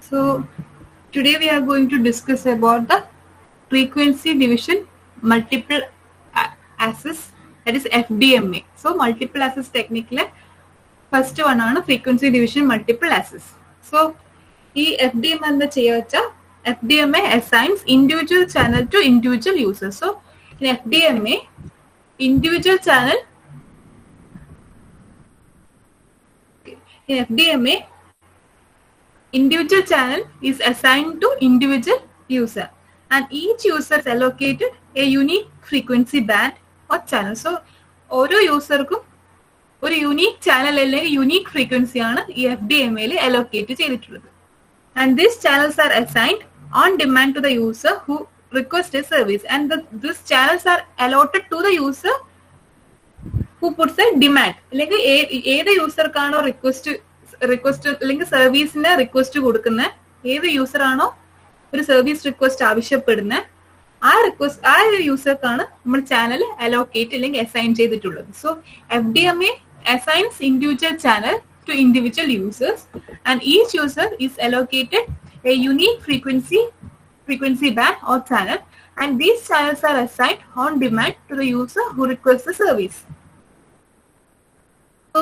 So today we are going to discuss about the frequency division multiple access, that is FDMA. So multiple access technique first one ആണ് frequency division multiple access. So ഈ FDMA എന്താ ചെയ്യുക വെച്ചാൽ FDMA assigns individual channel to individual users. So in FDMA individual channel individual channel is assigned to individual user and each user is allocated a unique frequency band or channel. So ഓരോ യൂസർക്കും ഒരു unique channel അല്ലെങ്കിൽ unique ഫ്രീക്വൻസിയാണ് ഈ FDMA allocate ചെയ്തിട്ടുള്ളത്. And these channels are assigned on demand to the user who requests a service, and these channels are allotted to the user who puts a demand. അല്ലെങ്കിൽ ഏത് യൂസർക്കാണോ request അല്ലെങ്കിൽ സർവീസിന് request കൊടുക്കുന്ന ഏത് user ആണോ ഒരു service request ആവശ്യപ്പെടുന്ന ആ യൂസർക്കാണ് നമ്മൾ ചാനൽ അലോക്കേറ്റ് അല്ലെങ്കിൽ അസൈൻ ചെയ്തിട്ടുള്ളത്. So FDMA assigns individual channel to individual users and each user is allocated a unique frequency band or channel, and these channels are assigned on demand to the user who requests the service. So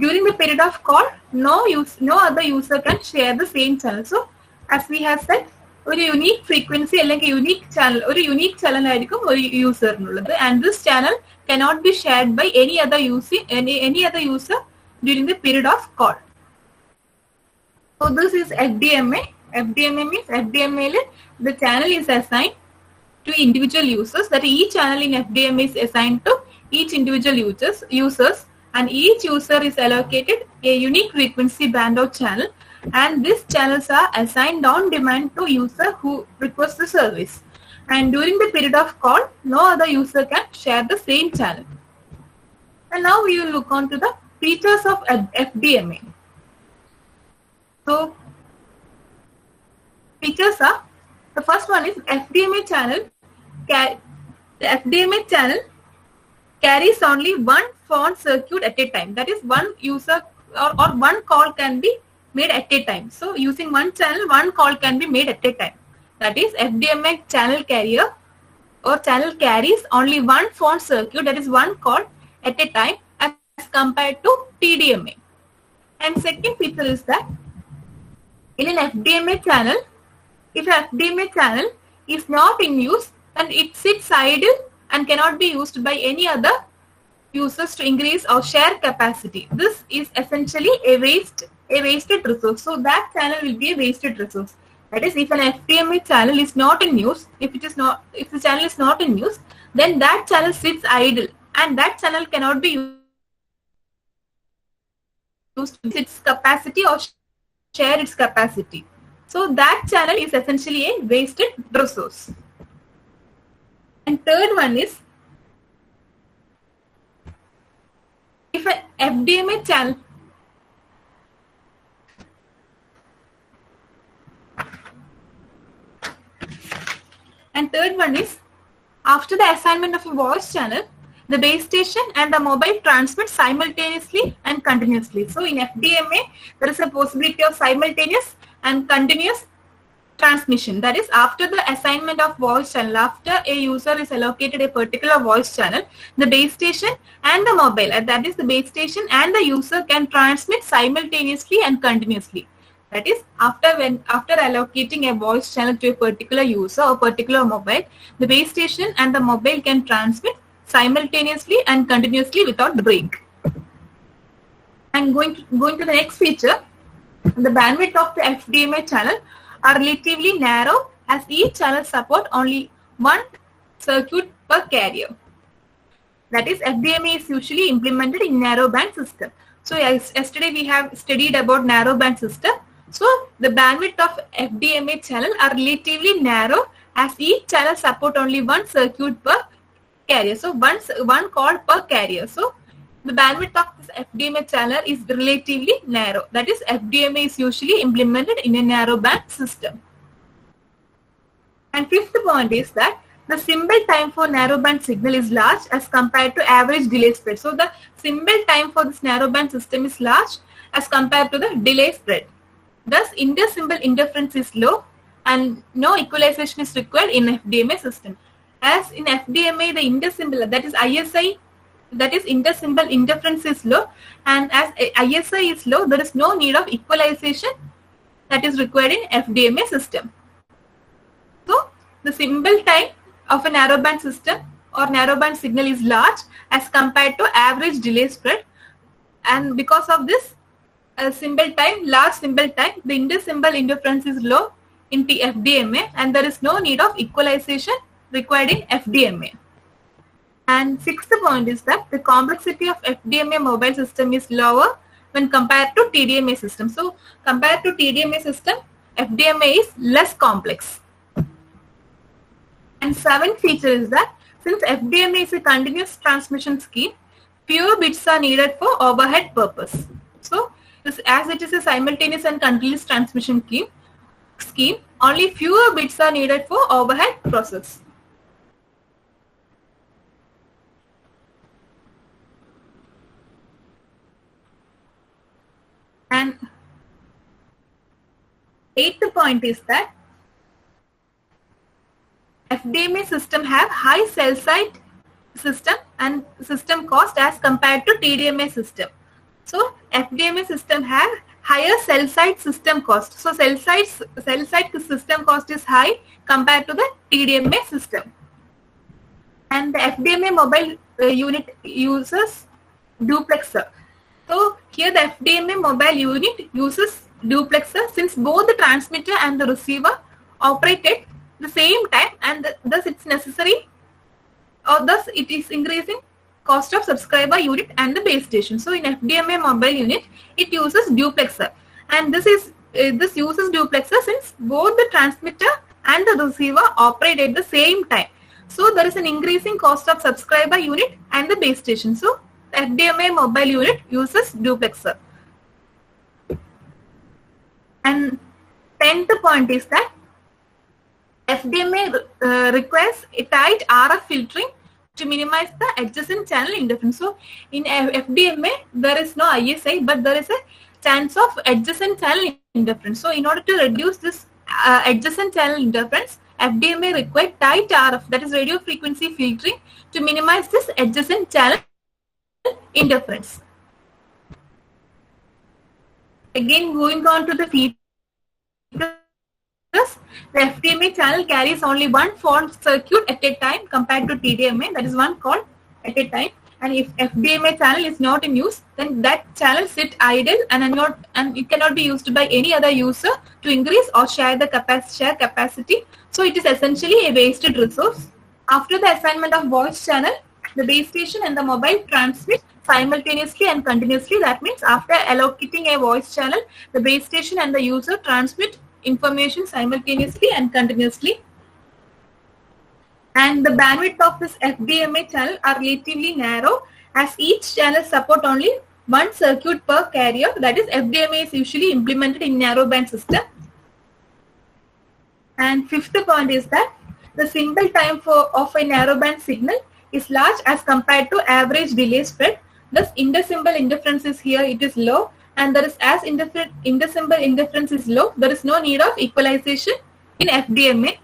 during the period of call, no other user can share the same channel. So as we have said, ഒരു unique frequency അല്ലെങ്കിൽ unique channel ആയിരിക്കും ഒരു യൂസറിനുള്ളത്, and this channel cannot be shared by any other user during the period of call. So this is FDMA. FDMA means the channel is assigned to individual users, that each channel in FDMA is assigned to each individual users and each user is allocated a unique frequency band or channel, and these channels are assigned on demand to user who requests the service, and during the period of call no other user can share the same channel. And now we will look on to the features of FDMA. So features are, the first one is FDMA channel. The FDMA channel carries only one phone circuit at a time, that is one user or one call can be made at a time. So using one channel, one call can be made at a time. That is FDMA channel carrier or channel carries only one phone circuit, that is one call at a time, as compared to TDMA. And second feature is that in an FDMA channel, if an FDMA channel is not in use, then it sits idle and cannot be used by any other users to increase or share capacity. This is essentially a wasted resource. So that channel will be a wasted resource. That is, if an FDMA channel is not in use, if the channel is not in use, then that channel sits idle and that channel cannot be used to its capacity or share its capacity. So that channel is essentially a wasted resource. And third one is, if an FDMA channel after the assignment of a voice channel, the base station and the mobile transmit simultaneously and continuously. So in FDMA, there is a possibility of simultaneous and continuous transmission. That is, after the assignment of voice channel, after a user is allocated a particular voice channel, the base station and the mobile, that is the base station and the user can transmit simultaneously and continuously. That is, after allocating a voice channel to a particular user or particular mobile, the base station and the mobile can transmit simultaneously and continuously without break. And going to the next feature, the bandwidth of the FDMA channel are relatively narrow, as each channel support only one circuit per carrier. That is, FDMA is usually implemented in narrowband system. So yesterday we have studied about narrowband system. So the bandwidth of FDMA channel are relatively narrow, as each channel support only one circuit per carrier. So one call per carrier. So the bandwidth of this FDMA channel is relatively narrow. That is, FDMA is usually implemented in a narrowband system. And fifth point is that the symbol time for narrowband signal is large as compared to average delay spread. So the symbol time for this narrowband system is large as compared to the delay spread. Thus, inter-symbol interference is low and no equalization is required in FDMA system. As in FDMA, the inter-symbol, that is ISI, that is inter-symbol interference is low, and as ISI is low, there is no need of equalization that is required in FDMA system. So, the symbol time of a narrowband system or narrowband signal is large as compared to average delay spread, and because of this large symbol time, the inter-symbol interference is low in FDMA, and there is no need of equalization required in FDMA. And sixth point is that the complexity of FDMA mobile system is lower when compared to TDMA system. So, compared to TDMA system, FDMA is less complex. And seventh feature is that since FDMA is a continuous transmission scheme, fewer bits are needed for overhead purpose. So, as it is a simultaneous and continuous transmission scheme, only fewer bits are needed for overhead process. And eighth point is that FDMA system have high cell site system and system cost as compared to TDMA system. So FDMA system have higher cell site system cost. So cell site system cost is high compared to the TDMA system. And the FDMA mobile unit uses duplexer. So here the FDMA mobile unit uses duplexer since both the transmitter and the receiver operate at the same time, and thus it's necessary, or thus it is increasing cost of subscriber unit and the base station. So in FDMA mobile unit, it uses duplexer, and this uses duplexer since both the transmitter and the receiver operate at the same time. So there is an increasing cost of subscriber unit and the base station. So FDMA mobile unit uses duplexer. And 10th point is that FDMA requires a tight RF filtering to minimize the adjacent channel interference. So in FDMA, there is no ISI, but there is a chance of adjacent channel interference. So in order to reduce this adjacent channel interference, FDMA requires tight RF, that is radio frequency filtering, to minimize this adjacent channel interference. Again, going on to the features, the FDMA channel carries only one fault circuit at a time compared to TDMA, that is one call at a time. And if FDMA channel is not in use, then that channel sits idle and it cannot be used by any other user to increase or share the capacity. So it is essentially a wasted resource. After the assignment of voice channel, the base station and the mobile transmit simultaneously and continuously. That means after allocating a voice channel, the base station and the user transmit information simultaneously and continuously. And the bandwidth of this FDMA channel are relatively narrow, as each channel support only one circuit per carrier. That is, FDMA is usually implemented in narrowband system. And fifth point is that the symbol time of a narrowband signal is large as compared to average delay spread. Thus, inter-symbol interference is here, it is low, and there is, as inter-symbol interference is low, there is no need of equalization in FDMA.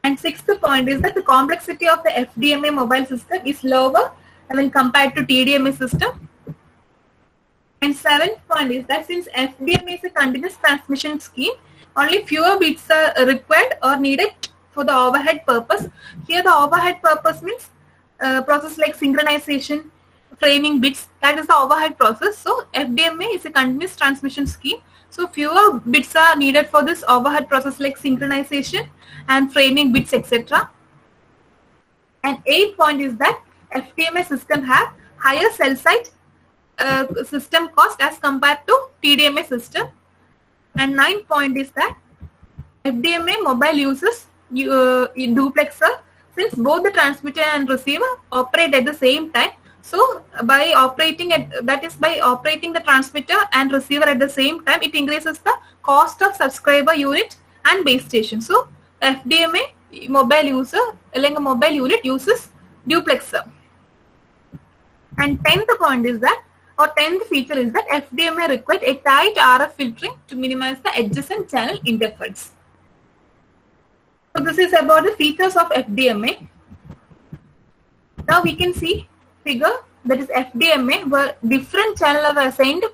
And sixth point is that the complexity of the FDMA mobile system is lower when compared to TDMA system. And seventh point is that since FDMA is a continuous transmission scheme, only fewer bits are required or needed for the overhead purpose. Here the overhead purpose means process like synchronization, framing bits, that is the overhead process. So FDMA is a continuous transmission scheme. So fewer bits are needed for this overhead process like synchronization and framing bits, etc. And eighth point is that FDMA system have higher cell site system cost as compared to TDMA system. And ninth point is that FDMA mobile uses duplexer since both the transmitter and receiver operate at the same time. So by operating the transmitter and receiver at the same time, it increases the cost of subscriber unit and base station. So FDMA mobile unit uses duplexer. And 10th point is that or 10th feature is that FDMA requires a tight RF filtering to minimize the adjacent channel interference. So this is about the features of FDMA. Now we can see figure that is FDMA where different channels are assigned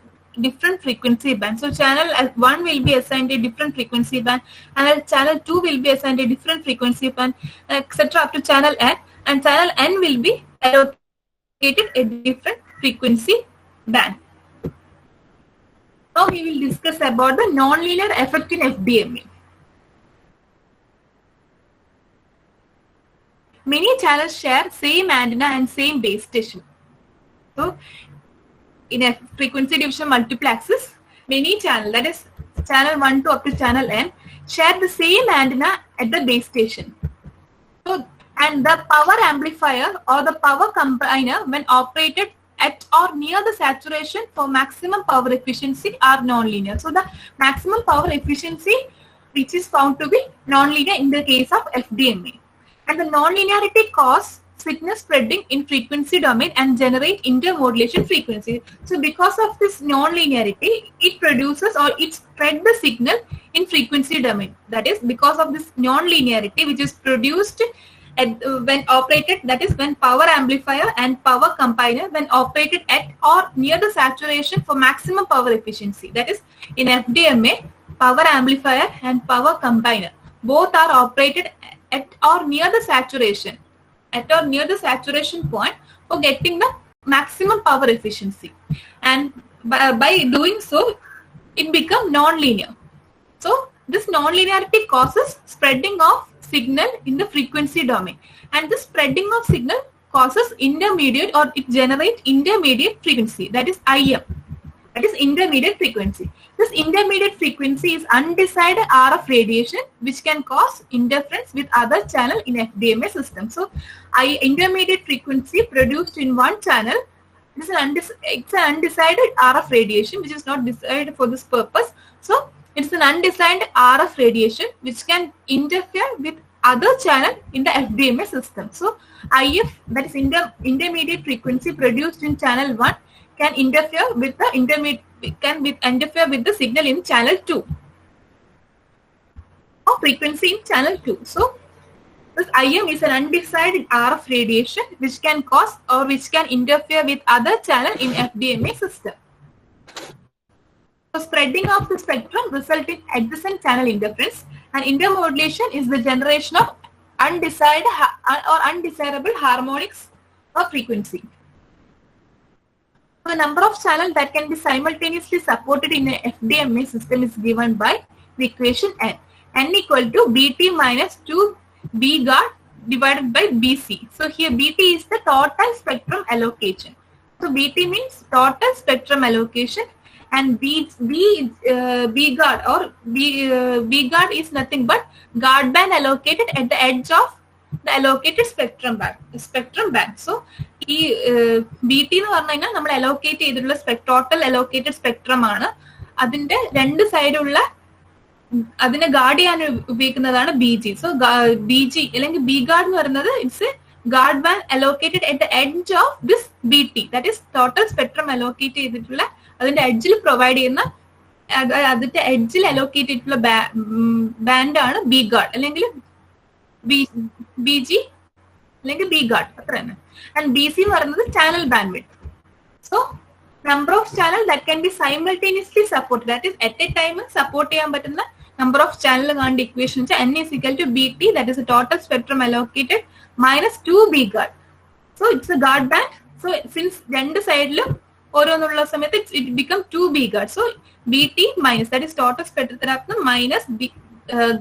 different frequency band. So channel 1 will be assigned a different frequency band, and channel 2 will be assigned a different frequency band, etc. up to channel N, and channel N will be allocated a different frequency band. Now we will discuss about the nonlinear effect in FDMA. Many channels share same antenna and same base station. So in a frequency division multiplexes, many channels, that is channel 1 to up to channel N, share the same antenna at the base station. So, and the power amplifier or the power combiner when operated at or near the saturation for maximum power efficiency are nonlinear. So the maximum power efficiency which is found to be nonlinear in the case of FDMA. And the nonlinearity causes signal spreading in frequency domain and generate intermodulation frequency. So because of this nonlinearity, it produces or it spread the signal in frequency domain. That is because of this nonlinearity which is produced when operated, that is when power amplifier and power combiner when operated at or near the saturation for maximum power efficiency. That is in FDMA, power amplifier and power combiner both are operated at or near the saturation point for getting the maximum power efficiency, and by doing so it becomes non-linear. So this non-linearity causes spreading of signal in the frequency domain, and the spreading of signal causes intermediate or it generates intermediate frequency, that is IM, that is intermediate frequency. This intermediate frequency is undecided RF radiation which can cause interference with other channel in FDMA system. So intermediate frequency produced in one channel, it's an undecided RF radiation which is not decided for this purpose. So it's an undecided RF radiation which can interfere with other channel in the FDMA system. So IF, that is intermediate frequency produced in channel 1, can interfere with the interfere with the signal in channel 2 or frequency in channel 2. So this IM is an undecided RF radiation which can cause or which can interfere with other channel in FDMA system. So spreading of the spectrum results in adjacent channel interference, and intermodulation is the generation of undecided or undesirable harmonics of frequency. The number of channels that can be simultaneously supported in a FDMA system is given by the equation N. N equal to BT minus 2 B guard divided by BC. So here BT is the total spectrum allocation. So BT means total spectrum allocation, and B guard or B guard is nothing but guard band allocated at the edge of the allocated spectrum band. So BT എന്ന് പറഞ്ഞു കഴിഞ്ഞാൽ നമ്മൾ allocate ചെയ്തിട്ടുള്ള total allocated spectrum ആണ്. അതിന്റെ രണ്ട് സൈഡുള്ള അതിനെ guard ചെയ്യാൻ ഉപയോഗിക്കുന്നതാണ് BG. സോ BG അല്ലെങ്കിൽ B guard എന്ന് പറയുന്നത് it's guard band allocated at the edge of this BT, that is total spectrum allocate ചെയ്തിട്ടുള്ള അതിന്റെ എഡ്ജിൽ പ്രൊവൈഡ് ചെയ്യുന്ന അതിന്റെ എഡ്ജിൽ allocate ചെയ്തിട്ടുള്ള ബാൻഡ് ആണ് B guard അല്ലെങ്കിൽ BG അല്ലെങ്കിൽ B guard അത്ര തന്നെ. And BC എന്ന് പറയുന്നത് channel bandwidth. So number of channel that can be simultaneously supported, that is at a time support ചെയ്യാൻ പറ്റുന്ന number of channel കാണേണ്ട equation N is equal to BT, that is the total spectrum allocated minus 2 B guard. So it's a guard band. So since രണ്ട് സൈഡിലും ഓരോന്നുള്ള സമയത്ത് it become 2 B guard. So BT minus, that is total spectrum minus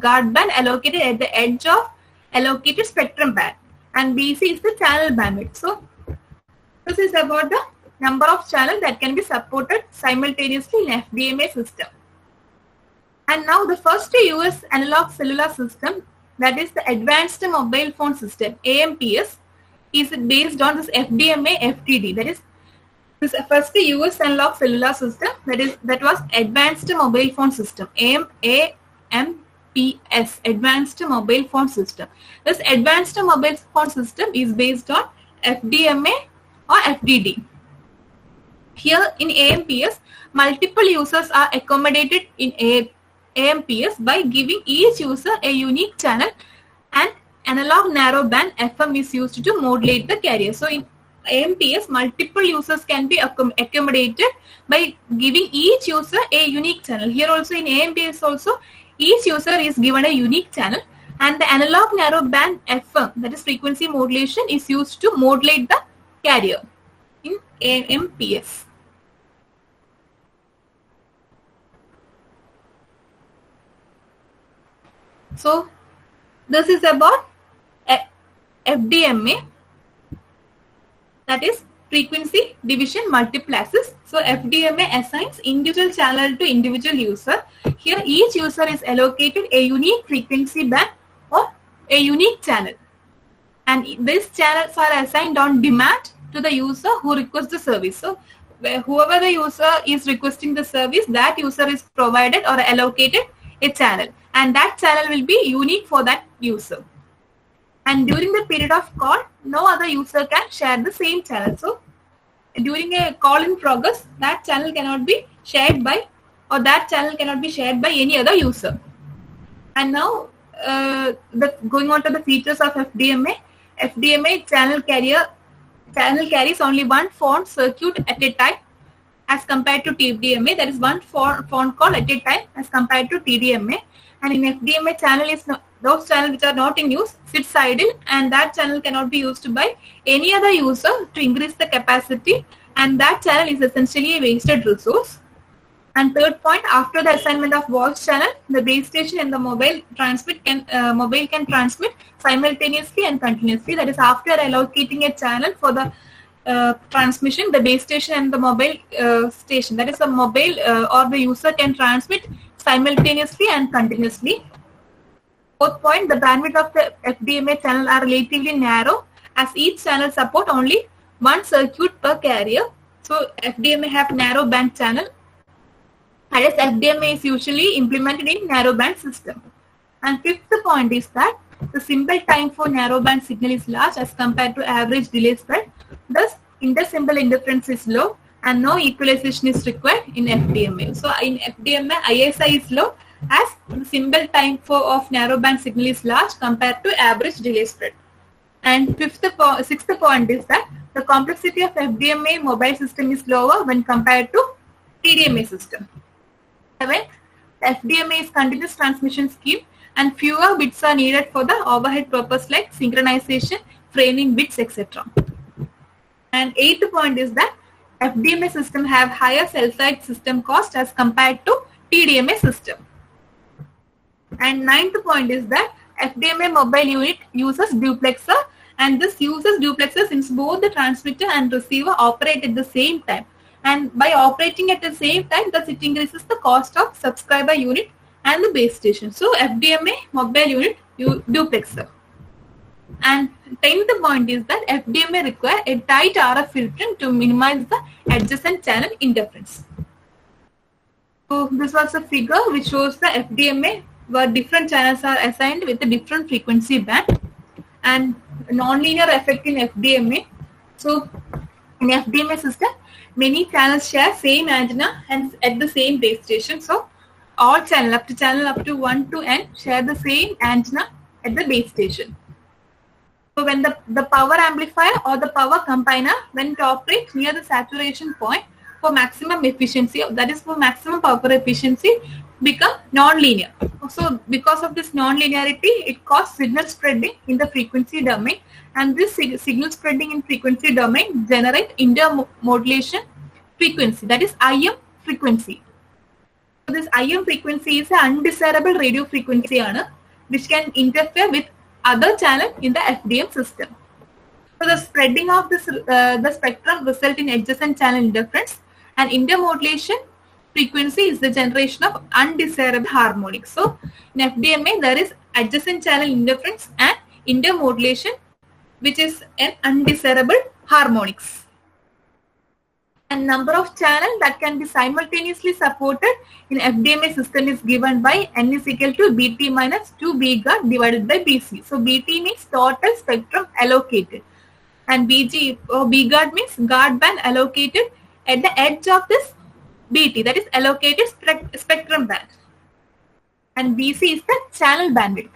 guard band allocated at the edge of allocated spectrum band, and BC is the channel bandwidth. So this is about the number of channels that can be supported simultaneously in FDMA system. And now the first US analog cellular system, that is the Advanced Mobile Phone System, AMPS, is based on this FDMA FTD. That is this first US analog cellular system, that was Advanced Mobile Phone System, AMPS, Advanced Mobile Phone System. This Advanced Mobile Phone System is based on FDMA or FDD. Here in AMPS, multiple users are accommodated in AMPS by giving each user a unique channel, and analog narrowband FM is used to modulate the carrier. So in AMPS, multiple users can be accommodated by giving each user a unique channel. Here also in AMPS also, each user is given a unique channel, and the analog narrowband FM, that is frequency modulation, is used to modulate the carrier in AMPS. So this is about FDMA, that is frequency division multiplexes. So FDMA assigns individual channel to individual user. Here each user is allocated a unique frequency band or a unique channel, and these channels are assigned on demand to the user who requests the service. So whoever the user is requesting the service, that user is provided or allocated a channel, and that channel will be unique for that user. And during the period of call, no other user can share the same channel. So during a call in progress, that channel cannot be shared by, or that channel cannot be shared by any other user. And now going on to the features of FDMA. FDMA channel carries only one phone circuit at a time as compared to TDMA. That is one phone call at a time as compared to TDMA. And in FDMA, channel is those channels which are not in use sits idle, and that channel cannot be used by any other user to increase the capacity, and that channel is essentially a wasted resource. And third point, after the assignment of voice channel, the base station and the mobile can transmit simultaneously and continuously. That is, after allocating a channel for the transmission, the base station and the mobile station, that is the mobile or the user, can transmit simultaneously and continuously. Fourth point, the bandwidth of the FDMA channel are relatively narrow, as each channel support only one circuit per carrier. So FDMA have narrow band channel, whereas FDMA is usually implemented in narrow band system. And fifth point is that the symbol time for narrow band signal is large as compared to average delay spread. Thus, inter-symbol interference is low, and no equalization is required in FDMA. So in FDMA, ISI is low, as the symbol time of narrow band signal is large compared to average delay spread. And sixth point is that the complexity of FDMA mobile system is lower when compared to TDMA system. Seventh, FDMA is continuous transmission scheme, and fewer bits are needed for the overhead purpose like synchronization, framing bits, etc. And eighth point is that FDMA system have higher cell site system cost as compared to TDMA system. And ninth point is that FDMA mobile unit uses duplexer, and this uses duplexer since both the transmitter and receiver operate at the same time. And by operating at the same time, thus it increases the cost of subscriber unit and the base station. So FDMA mobile unit duplexer. And 10th point is that FDMA require a tight RF filtering to minimize the adjacent channel interference. So this was a figure which shows the FDMA where different channels are assigned with a different frequency band, and nonlinear effect in FDMA. So in FDMA system, many channels share same antenna and at the same base station. So all channel up to 1 to n share the same antenna at the base station. So when the power amplifier or the power combiner, when it operates near the saturation point for maximum efficiency, that is for maximum power efficiency, become non-linear. So because of this non-linearity, it causes signal spreading in the frequency domain, and this signal spreading in frequency domain generate intermodulation frequency, that is IM frequency. So this IM frequency is an undesirable radio frequency which can interfere with other channel in the FDM system. So the spreading of this the spectrum result in adjacent channel interference, and intermodulation frequency is the generation of undesirable harmonics. So in FDMA there is adjacent channel interference and intermodulation, which is an undesirable harmonics. And number of channels that can be simultaneously supported in FDMA system is given by n is equal to BT minus 2 B guard divided by BC. So BT means total spectrum allocated, and BG or B guard means guard band allocated at the edge of this BT, that is allocated spectrum band, and BC is the channel bandwidth.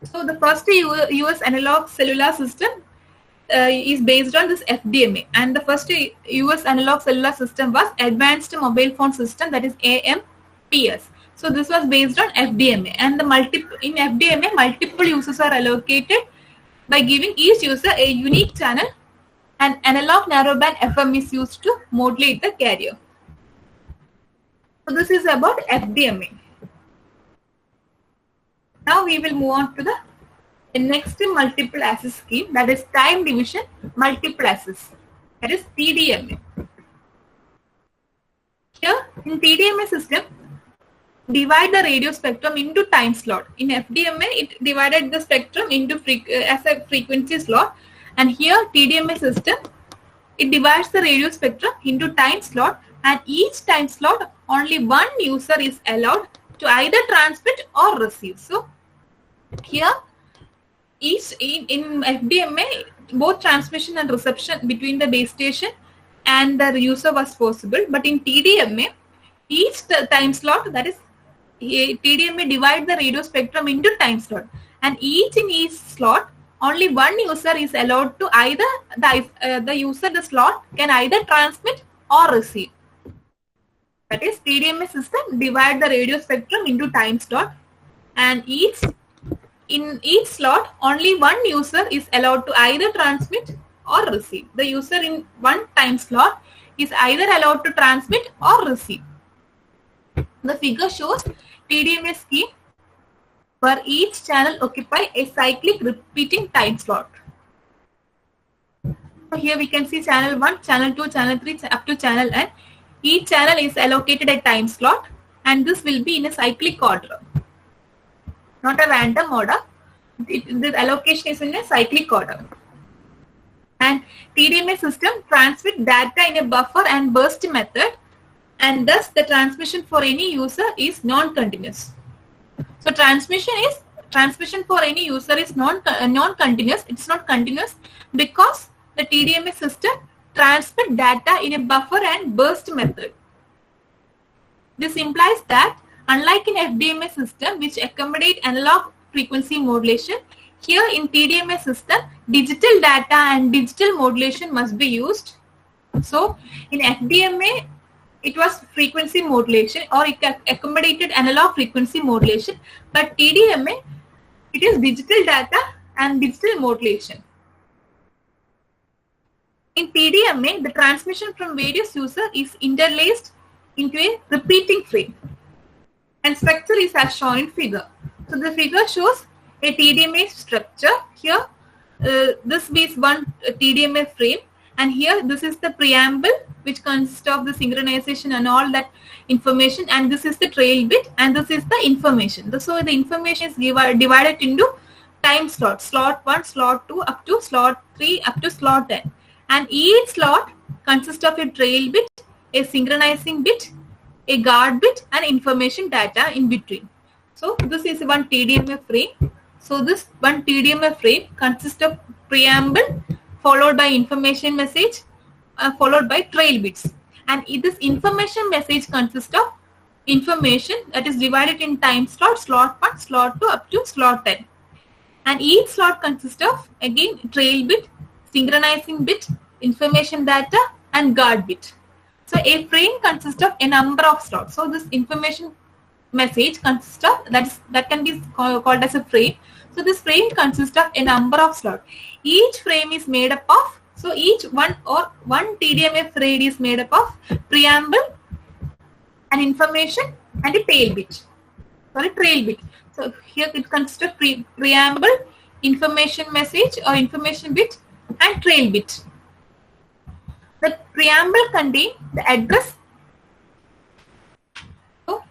So the first US analog cellular system is based on this FDMA, and the first US analog cellular system was Advanced Mobile Phone System, that is AMPS. So this was based on FDMA, and in FDMA multiple uses are allocated by giving each user a unique channel, and analog narrowband FM is used to modulate the carrier. So this is about FDMA. Now we will move on to the next multiple access scheme, that is time division multiple access, that is TDMA. Here in TDMA system, divide the radio spectrum into time slot. In FDMA, it divided the spectrum into as a frequency slot, and here TDMA system, it divides the radio spectrum into time slot, and each time slot only one user is allowed to either transmit or receive. So here in FDMA, both transmission and reception between the base station and the user was possible, but in TDMA, each time slot, that is TDMA, divide the radio spectrum into time slot, and in each slot only one user is allowed to either the slot can either transmit or receive. That is TDMA system divide the radio spectrum into time slot, and in each slot only one user is allowed to either transmit or receive. The user in one time slot is either allowed to transmit or receive. The figure shows TDMA scheme where each channel occupy a cyclic repeating time slot. So here we can see channel 1, channel 2, channel 3 up to channel N. Each channel is allocated a time slot, and this will be in a cyclic order, not a random order. The allocation is in a cyclic order. And TDMA system transmit data in a buffer and burst method, and thus the transmission for any user is non-continuous. So transmission for any user is non-continuous. It's not continuous because the TDMA system transmit data in a buffer and burst method. This implies that unlike in FDMA system, which accommodate analog frequency modulation, here in TDMA system, digital data and digital modulation must be used. So in FDMA, it was frequency modulation, or it accommodated analog frequency modulation, but TDMA, it is digital data and digital modulation. In TDMA, the transmission from various users is interlaced into a repeating frame, and structure is as shown in figure. So the figure shows a TDMA structure. Here, this is one TDMA frame, and here this is the preamble, which consists of the synchronization and all that information, and this is the trail bit, and this is the information. So the information is divided into time slots, slot 1, slot 2, up to slot 3, up to slot 10. And each slot consists of a trail bit, a synchronizing bit, a guard bit, and information data in between. So this is one TDMA frame. So this one TDMA frame consists of preamble followed by information message followed by trail bits. And this information message consists of information that is divided in time slot, slot 1, slot 2, up to slot 10. And each slot consists of, again, trail bit, synchronizing bit, information data, and guard bit. So a frame consists of a number of slots. So this information message consists of, that can be called as a frame. So this frame consists of a number of slots. Each frame is made up of, so each one TDMA frame is made up of preamble, an information, and a trail bit. So here it consists of preamble, information message or information bit, and trail bit. The preamble contains the address. So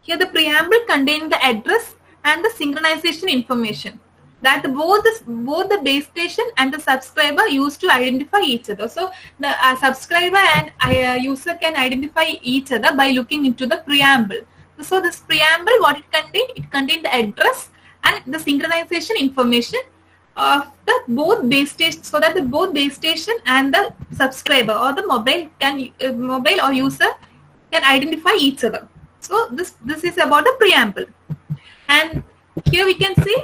here the preamble contains the address and the synchronization information that both the base station and the subscriber use to identify each other. So the subscriber and user can identify each other by looking into the preamble. So this preamble, what it contains? It contains the address and the synchronization information of the both base station, so that the both base station and the subscriber or the mobile or user can identify each other. So this is about the preamble. And here we can see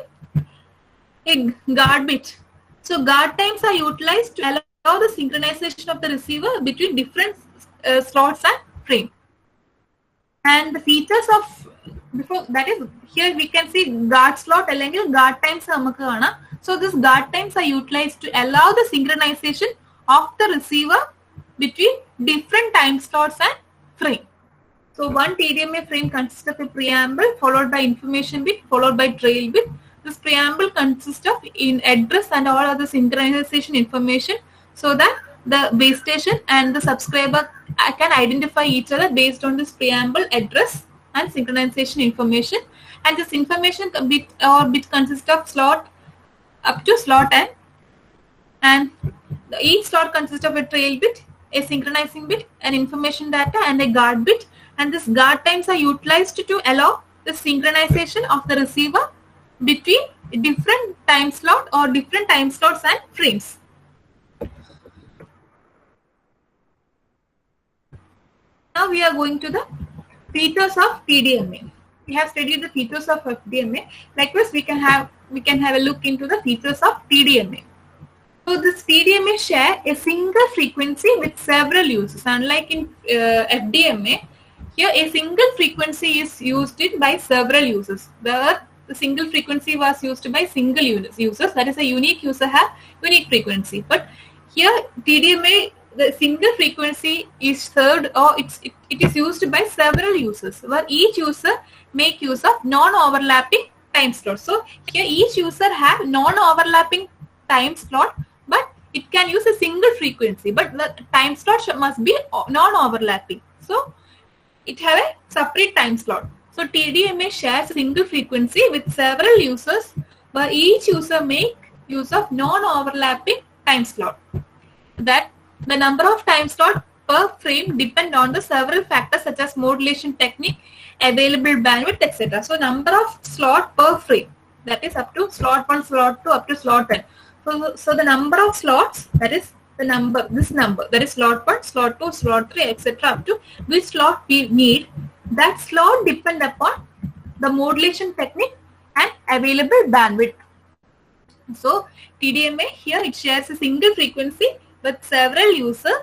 a guard bit. So guard times are utilized to allow the synchronization of the receiver between different slots and frame. And the features of before that is, here we can see guard slot അല്ലെങ്കിൽ guard times നമുക്ക് കാണാം. So these guard times are utilized to allow the synchronization of the receiver between different time slots and frame. So one TDMA frame consists of a preamble followed by information bit followed by trail bit. This preamble consists of in address and all other synchronization information, so that the base station and the subscriber can identify each other based on this preamble, address and synchronization information. And this information bit consists of slot up to slot n, and each slot consists of a trail bit, a synchronizing bit, an information data and a guard bit. And this guard times are utilized to allow the synchronization of the receiver between different time slot or different time slots and frames. Now we are going to the features of TDMA. We have studied the features of FDMA. Likewise, we can have a look into the features of TDMA. So this TDMA share a single frequency with several uses. Unlike in FDMA, here a single frequency is used by several users. The single frequency was used by single users. That is, a unique user have unique frequency. But here TDMA, the single frequency is served, or it is used by several users, where each user make use of non-overlapping time slot. So here each user have non-overlapping time slot, but it can use a single frequency, but the time slot must be non-overlapping. So it have a separate time slot. So TDMA shares a single frequency with several users, where each user make use of non-overlapping time slot. That the number of time slot per frame depend on the several factors such as modulation technique, available bandwidth, etc. So number of slot per frame, that is up to slot 1, slot 2, up to slot 10. So the number of slots, that is the number, this number, that is slot 1, slot 2, slot 3, etc. up to which slot we need, that slot depend upon the modulation technique and available bandwidth. So TDMA here, it shares a single frequency with several users,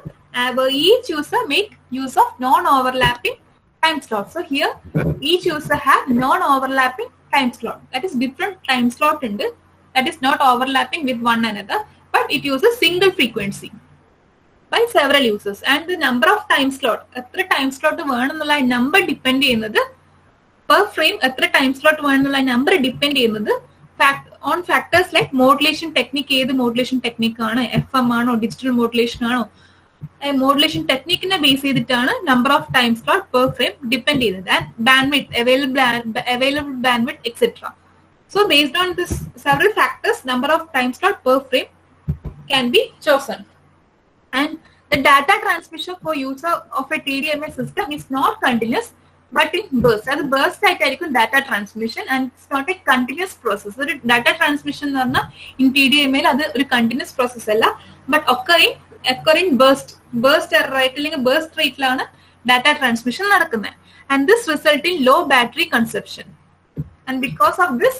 where each user make use of non-overlapping time slot. So here each user have non-overlapping time slot, that is different time slot in it, that is not overlapping with one another, but it uses single frequency by several users. And the number of time slot, എത്ര time slot വേണമെന്നുള്ള number depend ചെയ്യുന്നത് per frame, എത്ര time slot വേണമെന്നുള്ള number depend ചെയ്യുന്നത് on factors like modulation technique, ഏത് modulation technique ആണ്, FM ആണോ, digital modulation ആണോ, modulation technique നെ base ചെയ്തിട്ടാണ് number of time slot per frame depend ചെയ്യുന്നത്, and bandwidth, available bandwidth, etc. So based on this several factors, number of time slot per frame can be chosen. And the data transmission for user of a TDMA system is not continuous, but in bursts. As a burst ആയിട്ടായിരിക്കും data transmission, and it's not a continuous process. ഒരു data transmission എന്ന് പറഞ്ഞാൽ in TDMA അത് ഒരു continuous process അല്ല, but occurring burst rate അല്ലെങ്കിൽ burst rateലാണ് data transmission നടക്കുന്നത്. And this result in low battery consumption. And because of this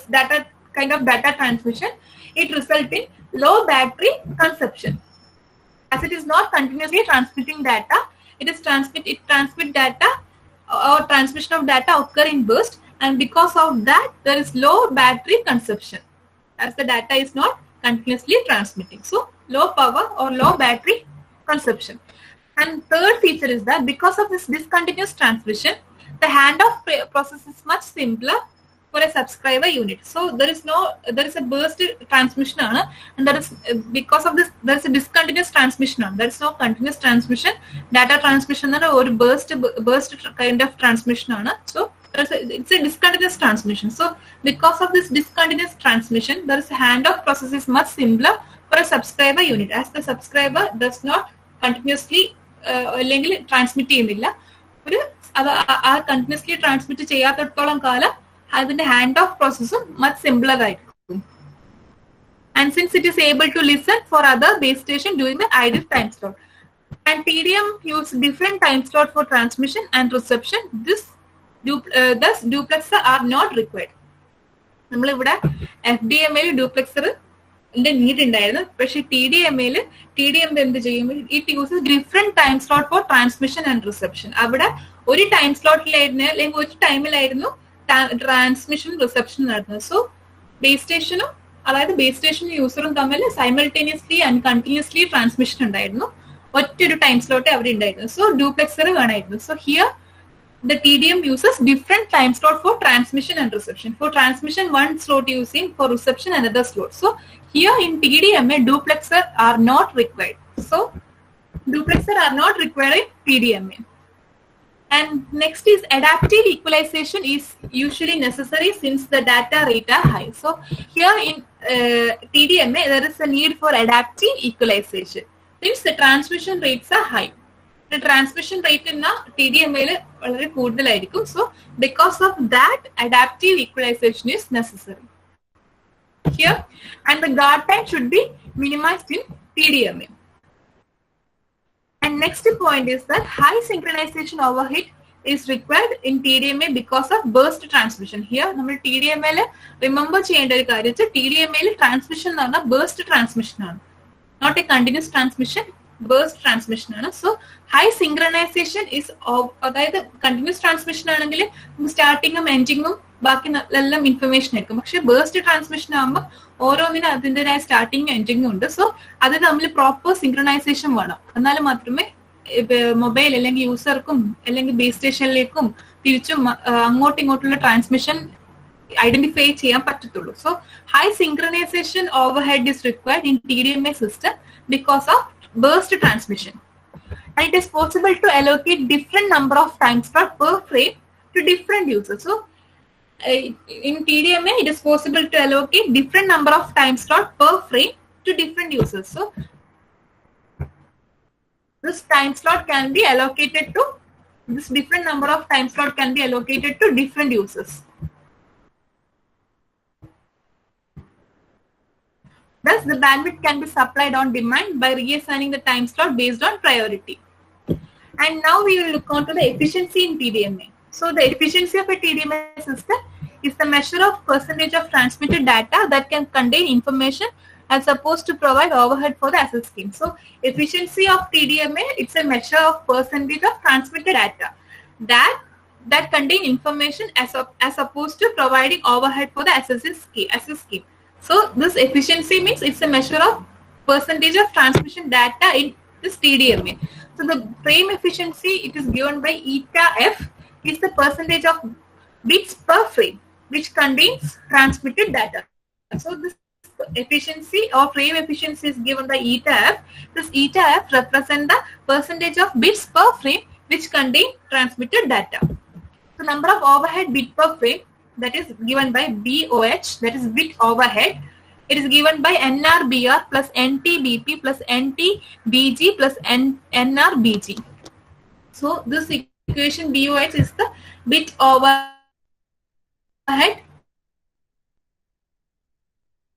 kind of data transmission, it results in low battery consumption. As it is not continuously transmitting data, it transmit data, or transmission of data occur in burst, and because of that there is low battery consumption, as the data is not continuously transmitting. So low power or low battery consumption. And third feature is that because of this discontinuous transmission, the handoff process is much simpler for a subscriber unit. So there is a burst transmission, and there is, because of this, there is a discontinuous transmission. There is no continuous transmission. Data transmission or burst kind of transmission. So it's a discontinuous transmission. So because of this discontinuous transmission, there is a handoff process is much simpler for a subscriber unit, as the subscriber does not continuously transmit ചെയ്യുന്നില്ല. അത് continuously transmit ചെയ്യാത്തിടത്തോളം കാലം അതിന്റെ hand of പ്രോസസ്സും much simpler ആയിരിക്കും. and since it is able to listen for other base station during the idle time slot. And TDM use different time slot for transmission and reception. Thus duplexer are not required. നമ്മളിവിടെ FDMA ഡ്യൂപ്ലെക്സറിന്റെ need ഉണ്ടായിരുന്നു. പക്ഷെ TDMA എന്ത് ചെയ്യും? It uses different time slot four transmission and reception. അവിടെ ഒരു time സ്ലോട്ടിലായിരുന്നു അല്ലെങ്കിൽ ഒരു ടൈമിലായിരുന്നു transmission reception നടത്തുന്നത്. സോ ബേസ് സ്റ്റേഷനും അതായത് ബേസ് സ്റ്റേഷനും യൂസറും തമ്മിൽ സൈമൾട്ടേനിയസ്ലി ആൻഡ് കണ്ടിന്യൂസ്ലി ട്രാൻസ്മിഷൻ ഉണ്ടായിരുന്നു. ഒറ്റൊരു ടൈം സ്ലോട്ടേ അവിടെ ഉണ്ടായിരുന്നു. സോ ഡ്യൂപ്ലെക്സർ വേണമായിരുന്നു. So here the TDM uses different time slot for transmission and reception. For transmission, one slot using, for reception another slot. So here in TDMA, duplexer are not required. So duplexer are not required in TDMA. And next is adaptive equalization is usually necessary since the data rate are high. So here in TDMA, there is a need for adaptive equalization since the transmission rates are high. The transmission rate in TDMA വളരെ കൂടുതലായിരിക്കും. So because of that, adaptive equalization is necessary here, and the guard time should be minimized in TDMA. And next point is that high synchronization overhead is required in TDMA because of burst transmission. Here നമ്മൾ TDMA remember ചെയ്യേണ്ട ഒരു കാര്യം വെച്ചാൽ TDMA transmission എന്ന് പറഞ്ഞാൽ burst transmission ആണ്, not a continuous transmission. burst transmission ആണ്. So high synchronisation is അതായത് കണ്ടിന്യൂസ് ട്രാൻസ്മിഷൻ ആണെങ്കിൽ സ്റ്റാർട്ടിങ്ങും എൻഡിങ്ങും ബാക്കി എല്ലാം ഇൻഫർമേഷൻ ആയിരിക്കും. പക്ഷെ ബേസ്റ്റ് ട്രാൻസ്മിഷൻ ആകുമ്പോൾ ഓരോന്നിനും അതിൻ്റെതായ സ്റ്റാർട്ടിങ്ങും എൻഡിങ്ങും ഉണ്ട്. സോ അത് തമ്മിൽ പ്രോപ്പർ സിങ്ക്രണൈസേഷൻ വേണം. എന്നാൽ മാത്രമേ മൊബൈൽ അല്ലെങ്കിൽ യൂസർക്കും അല്ലെങ്കിൽ ബേസ് സ്റ്റേഷനിലേക്കും തിരിച്ചും അങ്ങോട്ടും ഇങ്ങോട്ടുള്ള ട്രാൻസ്മിഷൻ ഐഡന്റിഫൈ ചെയ്യാൻ പറ്റത്തുള്ളൂ. So high synchronisation overhead is required in TDMA system because of burst transmission, and it is possible to allocate different number of time slot per frame to different users. So in TDMA it is possible to allocate different number of time slot per frame to different users. So this time slot can be allocated to this different number of time slot can be allocated to different users. Thus, the bandwidth can be supplied on demand by reassigning the time slot based on priority. And now we will look on to the efficiency in TDMA. So the efficiency of a TDMA system is the measure of percentage of transmitted data that can contain information as opposed to provide overhead for the access scheme. So efficiency of TDMA, it's a measure of percentage of transmitted data that contain information as opposed to providing overhead for the access scheme. So this efficiency means it's a measure of percentage of transmission data in this TDMA. So the frame efficiency, it is given by eta f, is the percentage of bits per frame which contains transmitted data. So this efficiency or frame efficiency is given by eta f. This eta f represents the percentage of bits per frame which contain transmitted data. So number of overhead bit per frame, that is given by BOH, that is bit overhead. It is given by NRBR plus NTBP plus NTBG plus NRBG. So this equation BOH is the bit overhead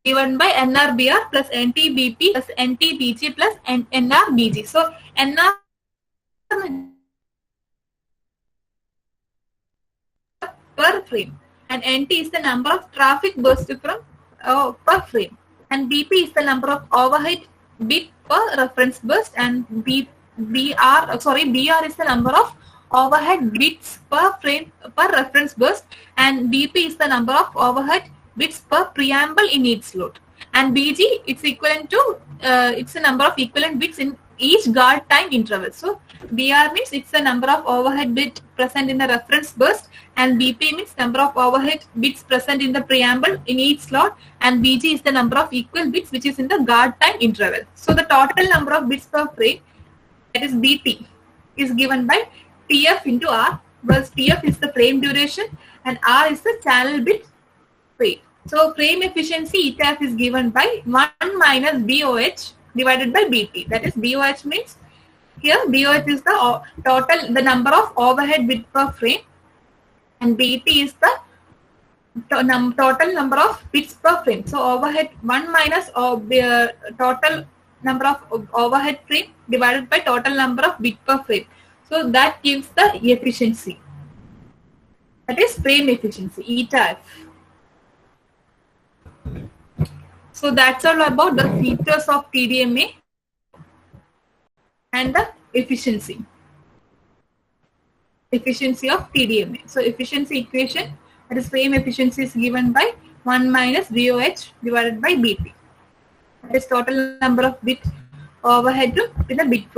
given by NRBR plus NTBP plus NTBG plus NRBG. So NR per frame, and NT is the number of traffic burst from per frame, and BP is the number of overhead bit per reference burst, and BR is the number of overhead bits per frame per reference burst, and BP is the number of overhead bits per preamble in each slot, and BG it's equivalent to it's the number of equivalent bits in each guard time interval. So BR means it's the number of overhead bit present in the reference burst, and BP means number of overhead bits present in the preamble in each slot, and BG is the number of equal bits which is in the guard time interval. So the total number of bits per frame, that is BT, is given by TF into R, where TF is the frame duration and R is the channel bit frame. So frame efficiency ETF is given by 1 minus BOH divided by BT. That is BOH means here BOH is the total, the number of overhead bit per frame, and BT is the total number of bits per frame. So overhead 1 minus total number of overhead frame divided by total number of bit per frame. So that gives the efficiency. That is frame efficiency, eta f. So that's all about the features of TDMA and the efficiency of TDMA. So efficiency equation, that is frame efficiency, is given by 1 minus VOH divided by BT. That is total number of bit overhead to the bit